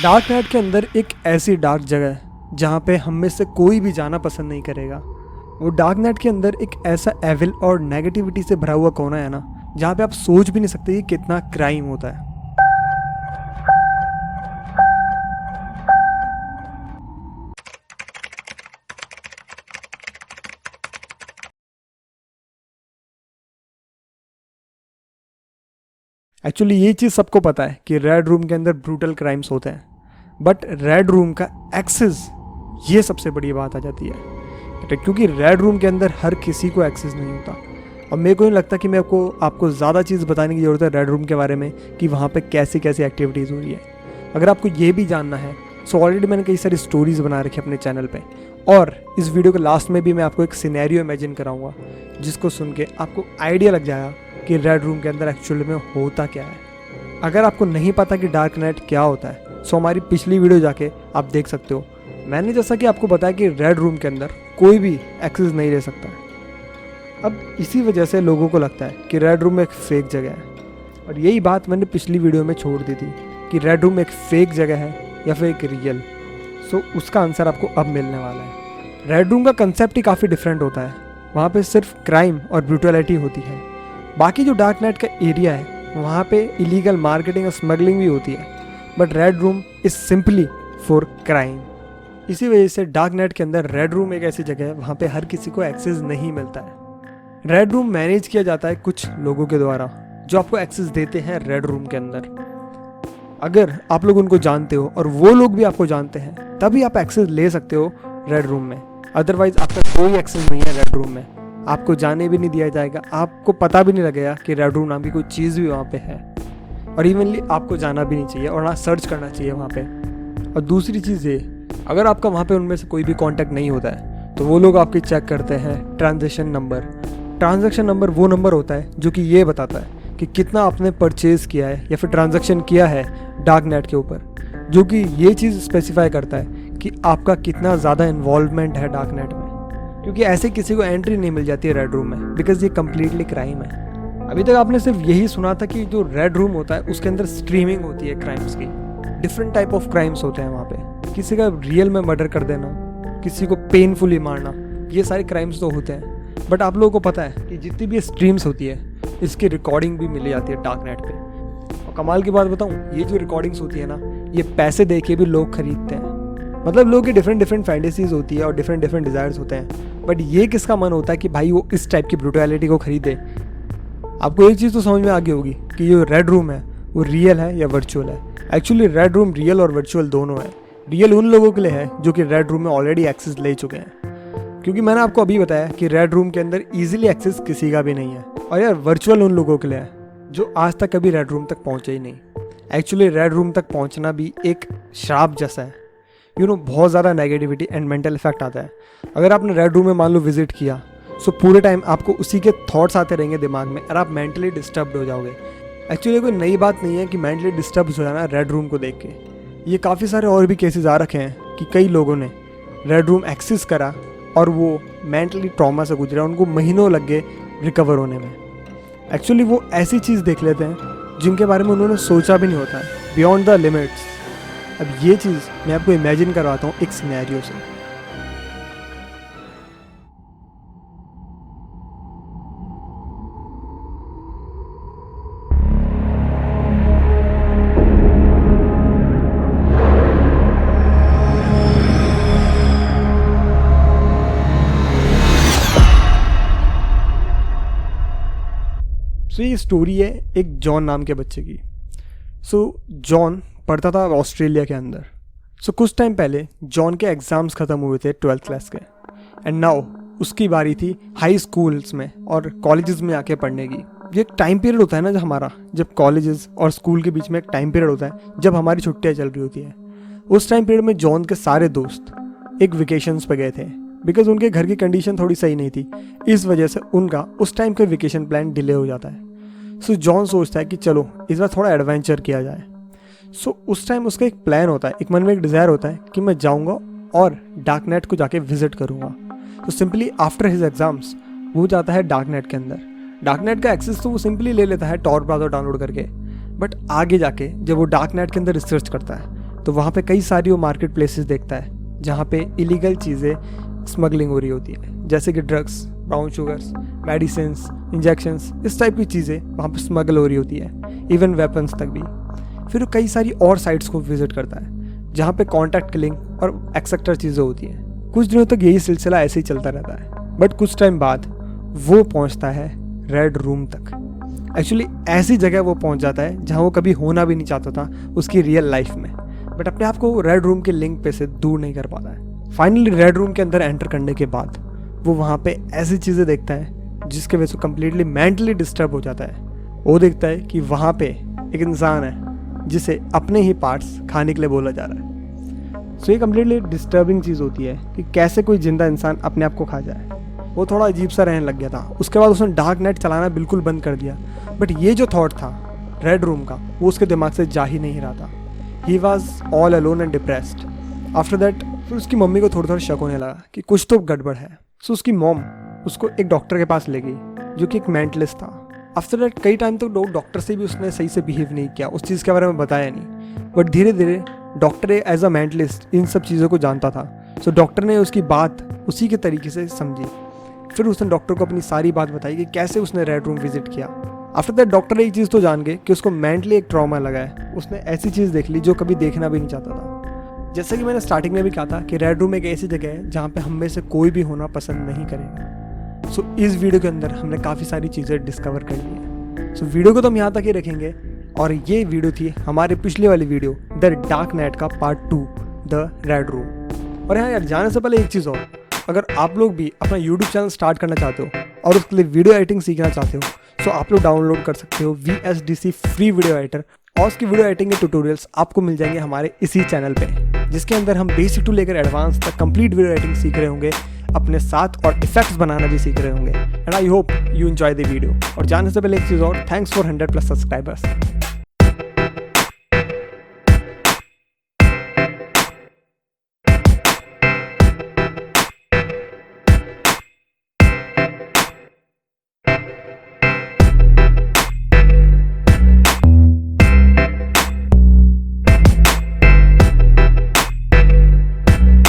Dark net के अंदर एक ऐसी डार्क जगह है जहाँ पे हम में से कोई भी जाना पसंद नहीं करेगा। वो डार्क नेट के अंदर एक ऐसा एविल और नेगेटिविटी से भरा हुआ कोना है ना, जहाँ पे आप सोच भी नहीं सकते कि कितना क्राइम होता है। एक्चुअली ये चीज़ सबको पता है कि रेड रूम के अंदर ब्रूटल क्राइम्स होते हैं, बट रेड रूम का एक्सेस, ये सबसे बड़ी बात आ जाती है। क्योंकि रेड रूम के अंदर हर किसी को एक्सेस नहीं होता, और मेरे को नहीं लगता कि मैं आपको ज़्यादा चीज़ बताने की ज़रूरत है रेड रूम के बारे में कि वहाँ पे कैसी कैसी एक्टिविटीज़ हो रही है। अगर आपको ये भी जानना है सो ऑलरेडी मैंने कई सारी स्टोरीज़ बना रखी है अपने चैनल पे, और इस वीडियो के लास्ट में भी मैं आपको एक सिनेरियो इमेजिन कराऊंगा जिसको सुन के आपको आइडिया लग जाएगा कि रेड रूम के अंदर एक्चुअली में होता क्या है। अगर आपको नहीं पता कि डार्क नेट क्या होता है सो हमारी पिछली वीडियो जाके आप देख सकते हो। मैंने जैसा कि आपको बताया कि रेड रूम के अंदर कोई भी एक्सेस नहीं ले सकता है। अब इसी वजह से लोगों को लगता है कि रेड रूम एक फेक जगह है, और यही बात मैंने पिछली वीडियो में छोड़ दी थी कि रेड रूम एक फेक जगह है या फिर एक रियल। सो उसका आंसर आपको अब मिलने वाला है। रेड रूम का कंसेप्ट ही काफ़ी डिफरेंट होता है। वहाँ पे सिर्फ क्राइम और ब्रूटलिटी होती है। बाकी जो डार्क नेट का एरिया है वहाँ पे इलीगल मार्केटिंग और स्मगलिंग भी होती है, but red room is simply for crime. इसी वजह से डार्क नेट के अंदर रेड रूम एक ऐसी जगह है वहाँ पे हर किसी को एक्सेस नहीं मिलता है। रेड रूम मैनेज किया जाता है कुछ लोगों के द्वारा जो आपको एक्सेस देते हैं रेड रूम के अंदर। अगर आप लोग उनको जानते हो और वो लोग भी आपको जानते हैं तभी आप एक्सेस ले सकते हो रेड रूम में, अदरवाइज आपका कोई एक्सेस नहीं है रेड रूम में। आपको जाने भी नहीं दिया जाएगा, आपको पता भी नहीं लगेगा कि रेड रूम नाम की कोई चीज़ भी वहाँ पे है, और इवनली आपको जाना भी नहीं चाहिए और ना सर्च करना चाहिए वहाँ पे। और दूसरी चीज़ ये, अगर आपका वहाँ पे उनमें से कोई भी कांटेक्ट नहीं होता है तो वो लोग आपकी चेक करते हैं ट्रांजैक्शन नंबर। ट्रांजैक्शन नंबर वो नंबर होता है जो कि ये बताता है कि कितना आपने परचेज़ किया है या फिर ट्रांजैक्शन किया है डार्क नेट के ऊपर, जो कि ये चीज़ स्पेसिफाई करता है कि आपका कितना ज़्यादा इन्वॉल्वमेंट है डार्क नेट में। क्योंकि ऐसे किसी को एंट्री नहीं मिल जाती है रेड रूम में, बिकॉज ये कम्प्लीटली क्राइम है। अभी तक आपने सिर्फ यही सुना था कि जो रेड रूम होता है उसके अंदर स्ट्रीमिंग होती है क्राइम्स की। डिफरेंट टाइप ऑफ क्राइम्स होते हैं वहाँ पे। किसी का रियल में मर्डर कर देना, किसी को पेनफुली मारना, ये सारे क्राइम्स तो होते हैं। बट आप लोगों को पता है कि जितनी भी स्ट्रीम्स होती है इसकी रिकॉर्डिंग भी मिली जाती है डार्क नेट पर। और कमाल की बात बताऊँ, ये जो रिकॉर्डिंग्स होती है ना, ये पैसे दे के भी लोग खरीदते हैं। मतलब लोगों की डिफरेंट फैंटेसीज होती है और डिफरेंट डिज़ायर्स होते हैं, बट ये किसका मन होता है कि भाई वो इस टाइप की ब्रूटैलिटी को खरीदे। आपको एक चीज़ तो समझ में आ गई होगी कि ये रेड रूम है वो रियल है या वर्चुअल है। एक्चुअली रेड रूम रियल और वर्चुअल दोनों है। रियल उन लोगों के लिए है जो कि रेड रूम में ऑलरेडी एक्सेस ले चुके हैं, क्योंकि मैंने आपको अभी बताया कि रेड रूम के अंदर ईजिली एक्सेस किसी का भी नहीं है। और यार वर्चुअल उन लोगों के लिए है जो आज तक कभी रेड रूम तक पहुँचे ही नहीं। एक्चुअली रेड रूम तक पहुँचना भी एक श्राप जैसा है। बहुत ज़्यादा नेगेटिविटी एंड मेंटल इफेक्ट आता है। अगर आपने रेड रूम में मान लो विजिट किया सो पूरे टाइम आपको उसी के थॉट्स आते रहेंगे दिमाग में और आप मेंटली डिस्टर्ब्ड हो जाओगे। एक्चुअली कोई नई बात नहीं है कि मेंटली डिस्टर्ब हो जाना रेड रूम को देख के। ये काफ़ी सारे और भी केसेस आ रखे हैं कि कई लोगों ने रेड रूम एक्सेस करा और वो मेंटली ट्रॉमा से गुजरा, उनको महीनों लग गए रिकवर होने में। एक्चुअली वो ऐसी चीज़ देख लेते हैं जिनके बारे में उन्होंने सोचा भी नहीं होता है, बियॉन्ड द लिमिट्स। अब ये चीज़ मैं आपको इमेजिन करवाता हूँ एक सिनेरियो से। सो ये स्टोरी है एक जॉन नाम के बच्चे की। जॉन पढ़ता था ऑस्ट्रेलिया के अंदर। कुछ टाइम पहले जॉन के एग्ज़ाम्स ख़त्म हुए थे 12th क्लास के, एंड नाउ उसकी बारी थी हाई स्कूल्स में और कॉलेजेस में आके पढ़ने की। ये एक टाइम पीरियड होता है ना जब कॉलेजेस और स्कूल के बीच में एक टाइम पीरियड होता है जब हमारी छुट्टियाँ चल रही होती हैं। उस टाइम पीरियड में जॉन के सारे दोस्त एक वेकेशंस पे गए थे, बिकॉज उनके घर की कंडीशन थोड़ी सही नहीं थी। इस वजह से उनका उस टाइम का वेकेशन प्लान डिले हो जाता है। जॉन सोचता है कि चलो इस बार थोड़ा एडवेंचर किया जाए। उस टाइम उसका एक प्लान होता है, एक मन में एक डिज़ायर होता है कि मैं जाऊंगा और डार्क नेट को जाके विजिट करूंगा। सिंपली आफ्टर हिज एग्जाम्स वो जाता है डार्क नेट के अंदर। डार्क नेट का एक्सेस तो वो सिंपली ले लेता है टॉर ब्राउज़र डाउनलोड करके, बट आगे जाके जब वो डार्क नेट के अंदर रिसर्च करता है तो वहाँ पे कई सारी वो मार्केट प्लेसेस देखता है जहाँ पे इलीगल चीज़ें स्मगलिंग हो रही होती है, जैसे कि drugs, brown sugars, medicines, injections, इस टाइप की चीज़ें वहाँ पे स्मगल हो रही होती है, इवन वेपन्स तक भी। फिर वो कई सारी और साइट्स को विजिट करता है जहाँ पे कॉन्टैक्ट किलिंग और एक्सेट्रा चीज़ें होती हैं। कुछ दिनों तक यही सिलसिला ऐसे ही चलता रहता है, बट कुछ टाइम बाद वो पहुँचता है रेड रूम तक। एक्चुअली ऐसी जगह वो पहुँच जाता है जहाँ वो कभी होना भी नहीं चाहता था उसकी रियल लाइफ में, बट अपने आप को रेड रूम के लिंक पे से दूर नहीं कर पाता है। फाइनली रेड रूम के अंदर एंटर करने के बाद वो वहाँ पे ऐसी चीज़ें देखता है जिसके वजह से कंप्लीटली मेंटली डिस्टर्ब हो जाता है। वो देखता है कि वहाँ पे एक इंसान है जिसे अपने ही पार्ट्स खाने के लिए बोला जा रहा है। सो ये कंप्लीटली डिस्टर्बिंग चीज़ होती है कि कैसे कोई जिंदा इंसान अपने आप को खा जाए। वो थोड़ा अजीब सा रहने लग गया था। उसके बाद उसने डार्क नेट चलाना बिल्कुल बंद कर दिया, बट ये जो थॉट था रेड रूम का वो उसके दिमाग से जा ही नहीं रहा था। He was all alone and depressed. After that फिर उसकी मम्मी को थोड़ा थोड़ा शक होने लगा कि कुछ तो गड़बड़ है। सो उसकी मॉम उसको एक डॉक्टर के पास ले गई जो कि एक मेंटलिस्ट था। आफ्टर दैट कई टाइम तक डॉक्टर से भी उसने सही से बिहेव नहीं किया, उस चीज़ के बारे में बताया नहीं, बट धीरे धीरे डॉक्टर एज अ मेंटलिस्ट इन सब चीज़ों को जानता था। सो डॉक्टर ने उसकी बात उसी के तरीके से समझी। फिर उसने डॉक्टर को अपनी सारी बात बताई कि कैसे उसने रेड रूम विजिट किया। आफ्टर दैट डॉक्टर एक चीज़ तो जान गए कि उसको मेंटली एक ट्रॉमा लगा है। उसने ऐसी चीज़ देख ली जो कभी देखना भी नहीं चाहता था। जैसे कि मैंने स्टार्टिंग में भी कहा था कि रेड रूम एक ऐसी जगह है जहाँ पे हम में से कोई भी होना पसंद नहीं करेगा। सो इस वीडियो के अंदर हमने काफ़ी सारी चीज़ें डिस्कवर कर ली है। सो वीडियो को तो हम यहाँ तक ही रखेंगे, और ये वीडियो थी हमारे पिछले वाली वीडियो द डार्क नाइट का पार्ट 2 द रेड रूम। और यहाँ यार जाने से पहले एक चीज़ और, अगर आप लोग भी अपना YouTube चैनल स्टार्ट करना चाहते हो और उसके लिए वीडियो एडिटिंग सीखना चाहते हो, तो आप लोग डाउनलोड कर सकते हो VSDC फ्री वीडियो एडिटर, और उसकी वीडियो एडिटिंग के ट्यूटोरियल्स आपको मिल जाएंगे हमारे इसी चैनल पे, जिसके अंदर हम बेसिक टू लेकर एडवांस तक कंप्लीट वीडियो एडिटिंग सीख रहे होंगे अपने साथ, और इफेक्ट्स बनाना भी सीख रहे होंगे। And I hope you enjoy the video. और जाने से पहले एक चीज़ और, थैंक्स फॉर 100+ सब्सक्राइबर्स।